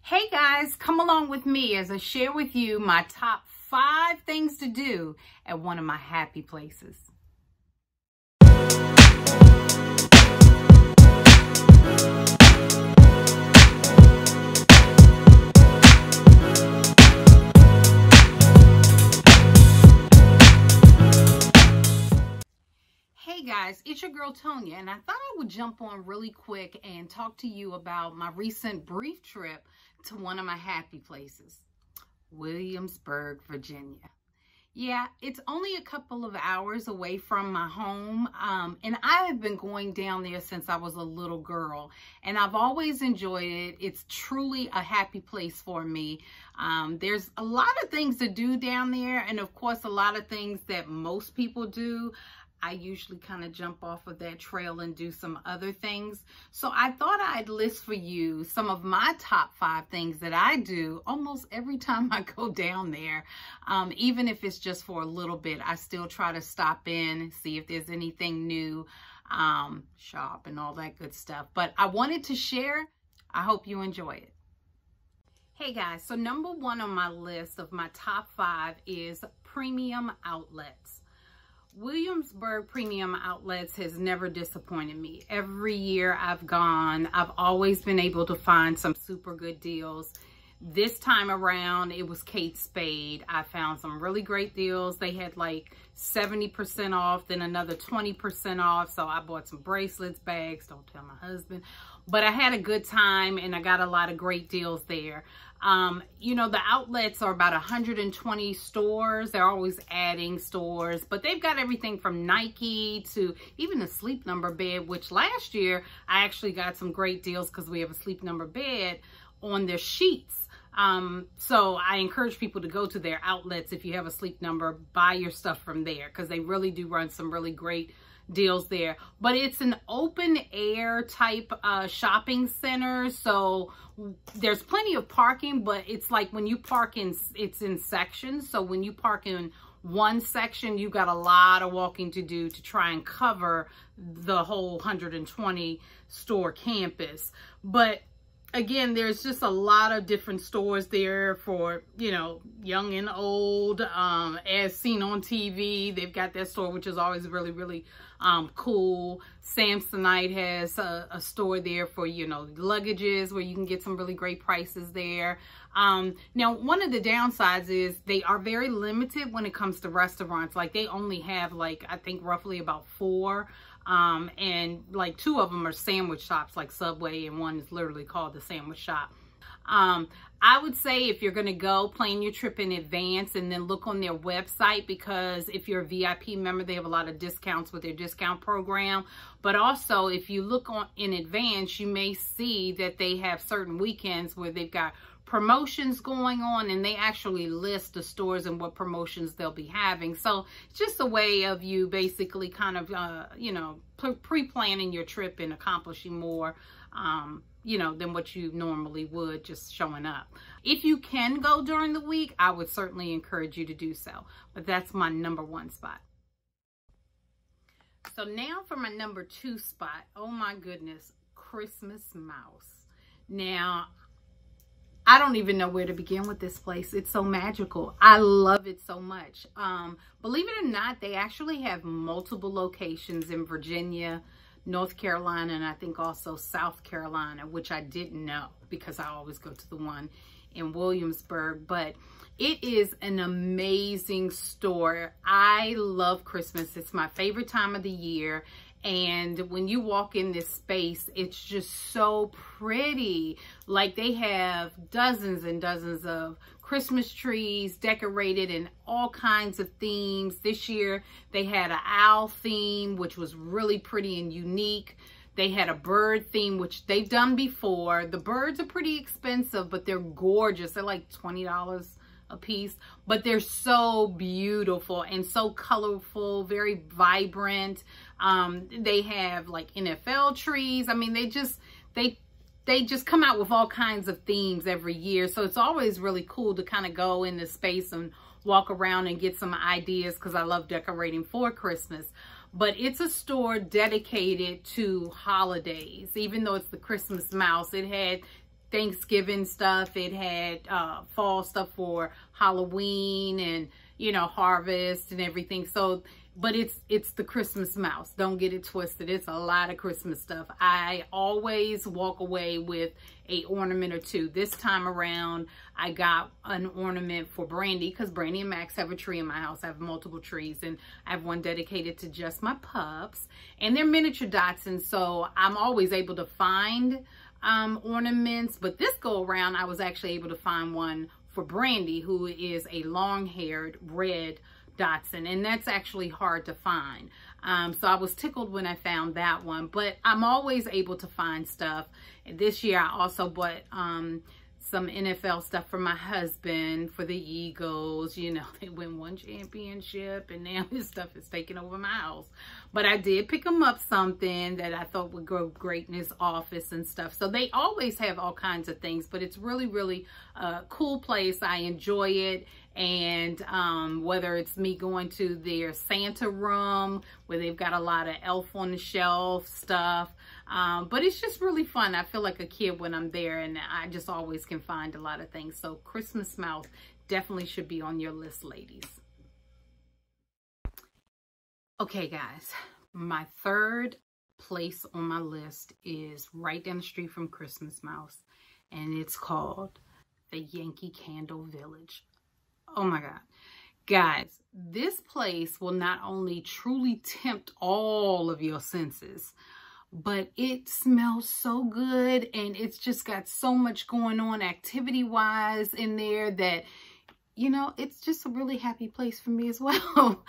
Hey guys, come along with me as I share with you my top 5 things to do at one of my happy places. Hey guys, it's your girl Tonya, and I thought I would jump on really quick and talk to you about my recent brief trip to one of my happy places, Williamsburg, Virginia. Yeah, it's only a couple of hours away from my home, and I have been going down there since I was a little girl, and I've always enjoyed it. It's truly a happy place for me. There's a lot of things to do down there, and of course, a lot of things that most people do. I usually kind of jump off of that trail and do some other things. So I thought I'd list for you some of my top 5 things that I do almost every time I go down there. Even if it's just for a little bit, I still try to stop in, see if there's anything new, shop and all that good stuff. But I wanted to share. I hope you enjoy it. Hey guys, so number 1 on my list of my top 5 is premium outlets. Williamsburg Premium Outlets has never disappointed me. Every year I've gone, I've always been able to find some super good deals. This time around, it was Kate Spade. I found some really great deals. They had like 70% off, then another 20% off. So I bought some bracelets, bags, don't tell my husband. But I had a good time and I got a lot of great deals there. You know, the outlets are about 120 stores. They're always adding stores, but they've got everything from Nike to even a Sleep Number bed, which last year I actually got some great deals because we have a Sleep Number bed on their sheets. So I encourage people to go to their outlets. If you have a Sleep Number, buy your stuff from there because they really do run some really great deals there. But it's an open air type shopping center, so there's plenty of parking, but it's like when you park in, it's in sections. So when you park in one section, you got a lot of walking to do to try and cover the whole 120 store campus. But again, there's just a lot of different stores there for, you know, young and old, as seen on TV. They've got that store, which is always really, really cool. Samsonite has a store there for, you know, luggages where you can get some really great prices there. Now, one of the downsides is they are very limited when it comes to restaurants. Like they only have like, I think roughly about 4. And like 2 of them are sandwich shops like Subway, and one is literally called the Sandwich Shop. I would say if you're going to go, plan your trip in advance and then look on their website, because if you're a VIP member, they have a lot of discounts with their discount program. But also if you look on in advance, you may see that they have certain weekends where they've got promotions going on, and they actually list the stores and what promotions they'll be having. So it's just a way of you basically kind of, you know, pre-planning your trip and accomplishing more, you know, than what you normally would just showing up. If you can go during the week, I would certainly encourage you to do so. But that's my number 1 spot. So now for my number 2 spot. Oh my goodness, Christmas Mouse. Now, I don't even know where to begin with this place. It's so magical. I love it so much. Believe it or not, they actually have multiple locations in Virginia, North Carolina, and I think also South Carolina, which I didn't know because I always go to the one in Williamsburg. But it is an amazing store. I love Christmas. It's my favorite time of the year. And when you walk in this space, it's just so pretty. Like they have dozens and dozens of Christmas trees decorated in all kinds of themes. This year they had an owl theme, which was really pretty and unique. They had a bird theme, which they've done before. The birds are pretty expensive, but they're gorgeous. They're like $20 a piece, but they're so beautiful and so colorful, very vibrant. They have like NFL trees. I mean, they just come out with all kinds of themes every year. So it's always really cool to kind of go in this space and walk around and get some ideas, because I love decorating for Christmas. But it's a store dedicated to holidays. Even though it's the Christmas Mouse, it had Thanksgiving stuff. It had fall stuff for Halloween and, you know, harvest and everything. So, but it's the Christmas mouse. Don't get it twisted. It's a lot of Christmas stuff. I always walk away with a ornament or two. This time around, I got an ornament for Brandy because Brandy and Max have a tree in my house. I have multiple trees, and I have one dedicated to just my pups, and they're miniature Dachshunds, so I'm always able to find ornaments. But this go around, I was actually able to find one for Brandy, who is a long-haired red Dachshund, and that's actually hard to find. So I was tickled when I found that one, but I'm always able to find stuff. And this year I also bought some NFL stuff for my husband for the Eagles. You know, they win one championship and now his stuff is taking over my house. But I did pick him up something that I thought would go great in his office and stuff. So they always have all kinds of things, but it's really, really a cool place. I enjoy it. And whether it's me going to their Santa room where they've got a lot of Elf on the Shelf stuff, but it's just really fun. I feel like a kid when I'm there, and I just always can find a lot of things. So Christmas mouse definitely should be on your list, ladies. Okay, guys, my third place on my list is right down the street from Christmas Mouse, and it's called the Yankee Candle Village. Oh my God. Guys, this place will not only truly tempt all of your senses, but it smells so good, and it's just got so much going on activity-wise in there that, you know, it's just a really happy place for me as well.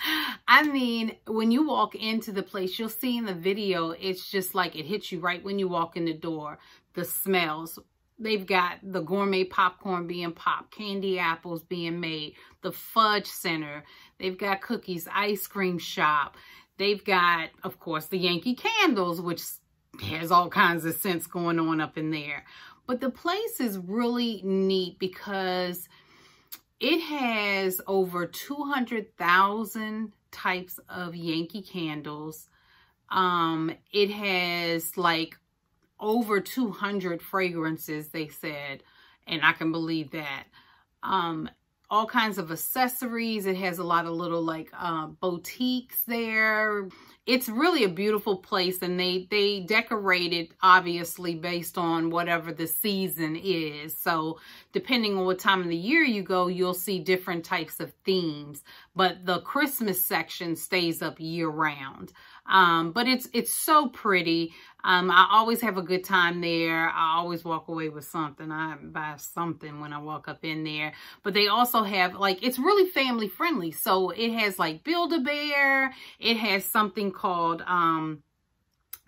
I mean, when you walk into the place, you'll see in the video, it's just like it hits you right when you walk in the door. The smells. They've got the gourmet popcorn being popped, candy apples being made, the fudge center. They've got cookies, ice cream shop. They've got, of course, the Yankee candles, which has all kinds of scents going on up in there. But the place is really neat because it has over 200,000 types of Yankee candles. It has like over 200 fragrances, they said, and I can believe that. All kinds of accessories. It has a lot of little like boutiques there. It's really a beautiful place, and they decorate it obviously based on whatever the season is. So depending on what time of the year you go, you'll see different types of themes. But the Christmas section stays up year round. But it's so pretty. I always have a good time there. I always walk away with something. I buy something when I walk up in there. But they also have, like, it's really family friendly. So it has like Build-A-Bear. It has something called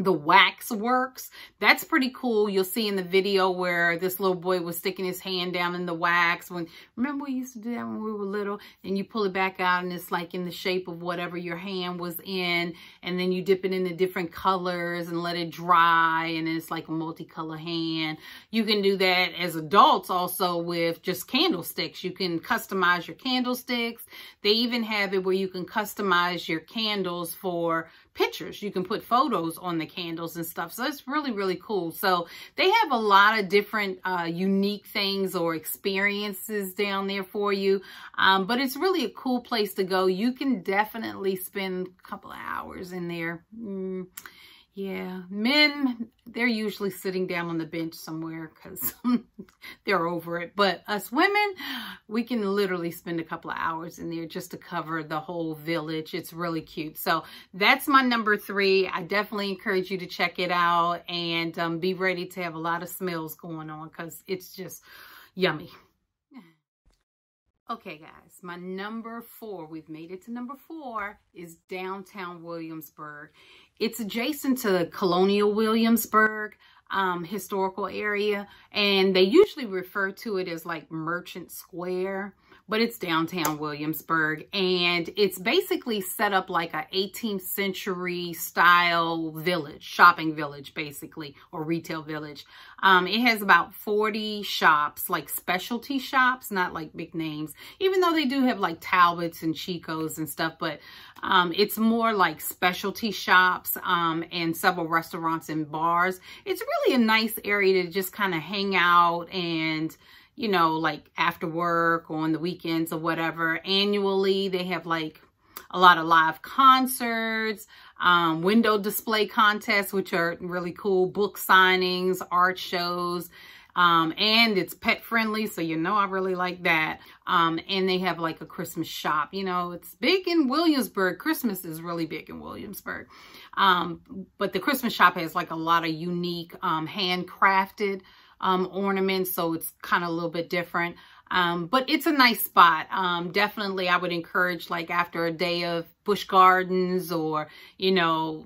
the Wax Works. That's pretty cool. You'll see in the video where this little boy was sticking his hand down in the wax. Remember we used to do that when we were little, and you pull it back out and it's like in the shape of whatever your hand was in, and then you dip it into different colors and let it dry, and it's like a multicolor hand. You can do that as adults also with just candlesticks. You can customize your candlesticks. They even have it where you can customize your candles for pictures. You can put photos on the candles and stuff. So it's really, really cool. So they have a lot of different unique things or experiences down there for you. But it's really a cool place to go. You can definitely spend a couple of hours in there. Yeah, men, they're usually sitting down on the bench somewhere because they're over it. But us women, we can literally spend a couple of hours in there just to cover the whole village. It's really cute. So that's my number 3. I definitely encourage you to check it out and be ready to have a lot of smells going on because it's just yummy. Okay, guys, my number 4, we've made it to number 4, is downtown Williamsburg. It's adjacent to Colonial Williamsburg historical area, and they usually refer to it as like Merchant Square, but it's downtown Williamsburg, and it's basically set up like a 18th century style village, shopping village basically, or retail village. It has about 40 shops, like specialty shops, not like big names, even though they do have like Talbots and Chico's and stuff, but it's more like specialty shops and several restaurants and bars. It's really a nice area to just kind of hang out and, you know, like after work or on the weekends or whatever. Annually, they have like a lot of live concerts, window display contests, which are really cool, book signings, art shows, and it's pet friendly. So, you know, I really like that. And they have like a Christmas shop. You know, it's big in Williamsburg. Christmas is really big in Williamsburg. But the Christmas shop has like a lot of unique, handcrafted ornaments, so it's kind of a little bit different, but it's a nice spot. Definitely I would encourage, like after a day of Busch Gardens or, you know,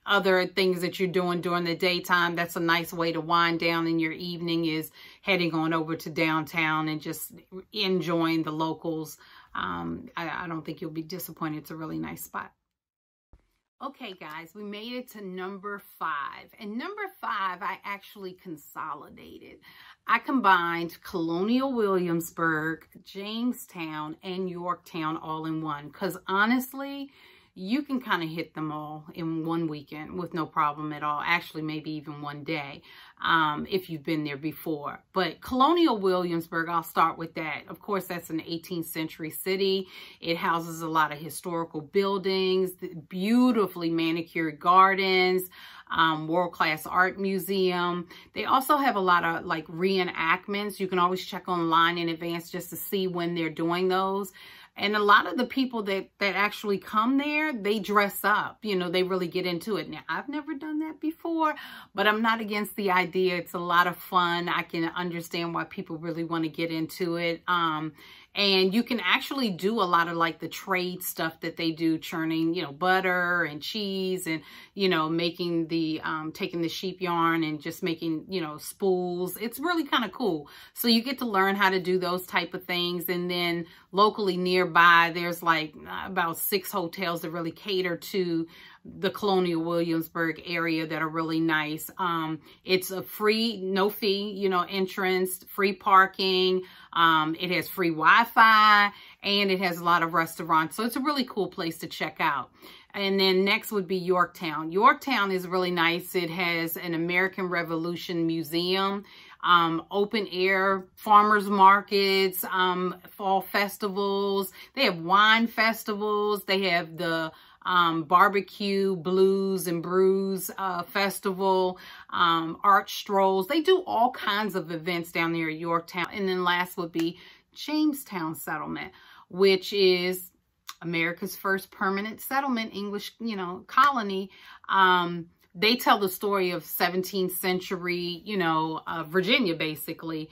other things that you're doing during the daytime, that's a nice way to wind down in your evening, is heading on over to downtown and just enjoying the locals. I don't think you'll be disappointed. It's a really nice spot. Okay, guys, we made it to number 5. And number 5, I actually consolidated. I combined Colonial Williamsburg, Jamestown, and Yorktown all in one. Because honestly, you can kind of hit them all in one weekend with no problem at all. Actually, maybe even one day if you've been there before. But Colonial Williamsburg, I'll start with that. Of course, that's an 18th century city. It houses a lot of historical buildings, beautifully manicured gardens, world-class art museum. They also have a lot of like reenactments. You can always check online in advance just to see when they're doing those. And a lot of the people that actually come there, they dress up, you know, they really get into it. Now, I've never done that before, but I'm not against the idea. It's a lot of fun. I can understand why people really want to get into it. And you can actually do a lot of like the trade stuff that they do, churning, you know, butter and cheese and, you know, making the, taking the sheep yarn and just making, you know, spools. It's really kind of cool. So you get to learn how to do those type of things. And then locally nearby, there's like about 6 hotels that really cater to the Colonial Williamsburg area that are really nice. It's a free, no fee, you know, entrance, free parking. It has free Wi-Fi, and it has a lot of restaurants. So it's a really cool place to check out. And then next would be Yorktown. Yorktown is really nice. It has an American Revolution museum, open air farmers markets, fall festivals. They have wine festivals. They have the barbecue, blues and brews festival, art strolls. They do all kinds of events down there at Yorktown. And then last would be Jamestown Settlement, which is America's first permanent settlement, English, you know, colony. They tell the story of 17th century, you know, Virginia, basically.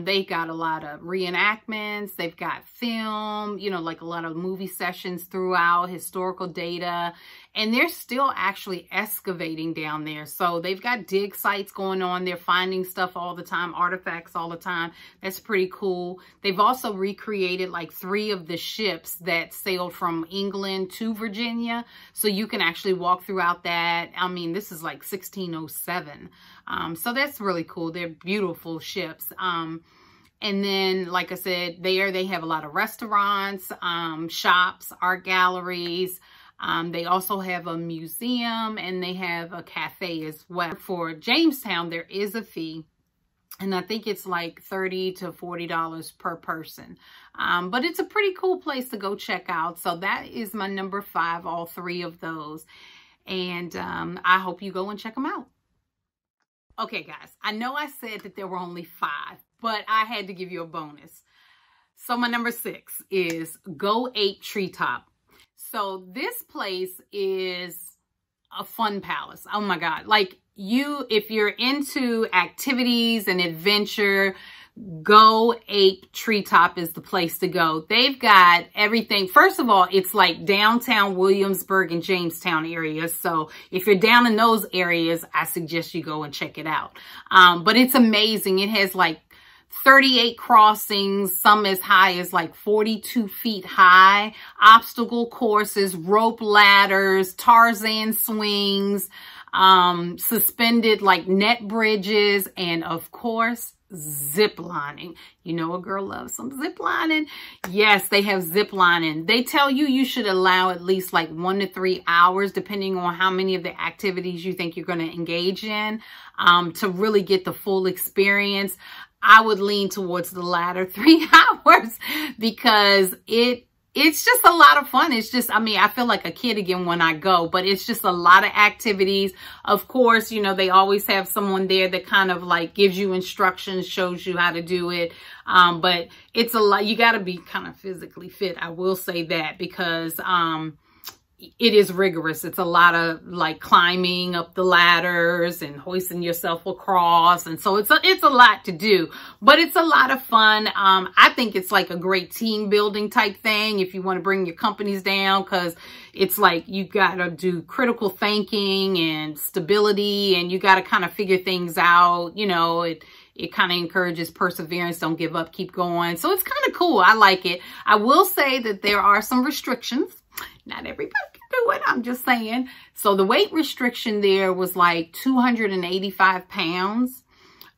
They got a lot of reenactments. They've got film, you know, like a lot of movie sessions throughout, historical data. And they're still actually excavating down there. So they've got dig sites going on. They're finding stuff all the time, artifacts all the time. That's pretty cool. They've also recreated like 3 of the ships that sailed from England to Virginia. So you can actually walk throughout that. I mean, this is like 1607. So that's really cool. They're beautiful ships. And then, like I said, they have a lot of restaurants, shops, art galleries. They also have a museum, and they have a cafe as well. For Jamestown, there is a fee, and I think it's like $30 to $40 per person. But it's a pretty cool place to go check out. So that is my number 5, all 3 of those. And I hope you go and check them out. Okay, guys, I know I said that there were only 5, but I had to give you a bonus. So my number 6 is Go Ape Treetop. So this place is a fun palace. Oh my God. Like if you're into activities and adventure, Go Ape Treetop is the place to go. They've got everything. First of all, it's like downtown Williamsburg and Jamestown areas. So if you're down in those areas, I suggest you go and check it out. But it's amazing. It has like 38 crossings, some as high as like 42 feet high, obstacle courses, rope ladders, Tarzan swings, suspended like net bridges, and of course, zip lining. You know a girl loves some zip lining. Yes, they have zip lining. They tell you you should allow at least like 1 to 3 hours, depending on how many of the activities you think you're going to engage in, to really get the full experience. I would lean towards the latter 3 hours because it's just a lot of fun. It's just, I mean, I feel like a kid again when I go, but it's just a lot of activities. Of course, you know, they always have someone there that kind of like gives you instructions, shows you how to do it. But it's a lot. You got to be kind of physically fit. I will say that because, it is rigorous. It's a lot of like climbing up the ladders and hoisting yourself across. And so it's a lot to do, but it's a lot of fun. I think it's like a great team building type thing if you want to bring your companies down, because it's like you got to do critical thinking and stability, and you got to kind of figure things out. You know, it kind of encourages perseverance. Don't give up, keep going. So it's kind of cool. I like it. I will say that there are some restrictions. Not everybody can do it. I'm just saying. So the weight restriction there was like 285 pounds.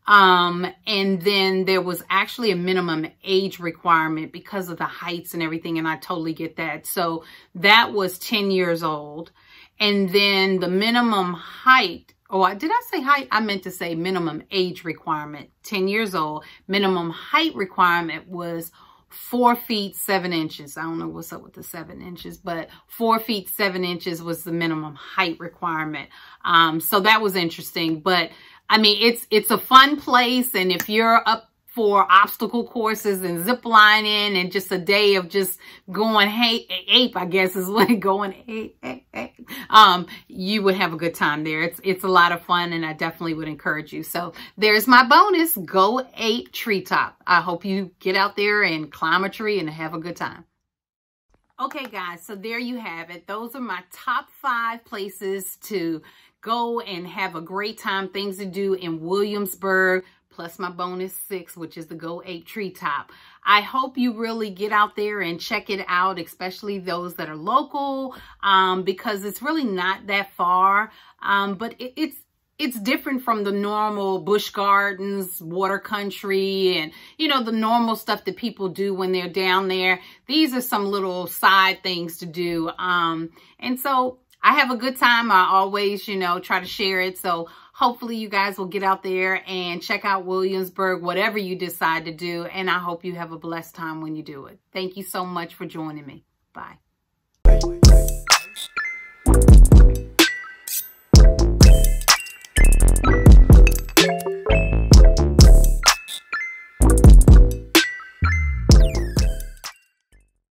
And then there was actually a minimum age requirement because of the heights and everything. And I totally get that. So that was 10 years old. And then the minimum height, did I say height? I meant to say minimum age requirement, 10 years old. Minimum height requirement was 4 feet 7 inches. I don't know what's up with the 7 inches, but 4 feet 7 inches was the minimum height requirement. So that was interesting. But I mean, it's a fun place, and if you're up for obstacle courses and zip lining and just a day of just going ape, I guess is what going ape, you would have a good time there. It's a lot of fun, and I definitely would encourage you. So there's my bonus, Go Ape Treetop. I hope you get out there and climb a tree and have a good time. Okay, guys, so there you have it. Those are my top 5 places to go and have a great time, things to do in Williamsburg, plus my bonus 6, which is the Go Ape Treetop. I hope you really get out there and check it out, especially those that are local, because it's really not that far. But it's different from the normal bush gardens, water country, and, you know, the normal stuff that people do when they're down there. These are some little side things to do. And so I have a good time. I always, you know, try to share it. So hopefully you guys will get out there and check out Williamsburg, whatever you decide to do. And I hope you have a blessed time when you do it. Thank you so much for joining me. Bye.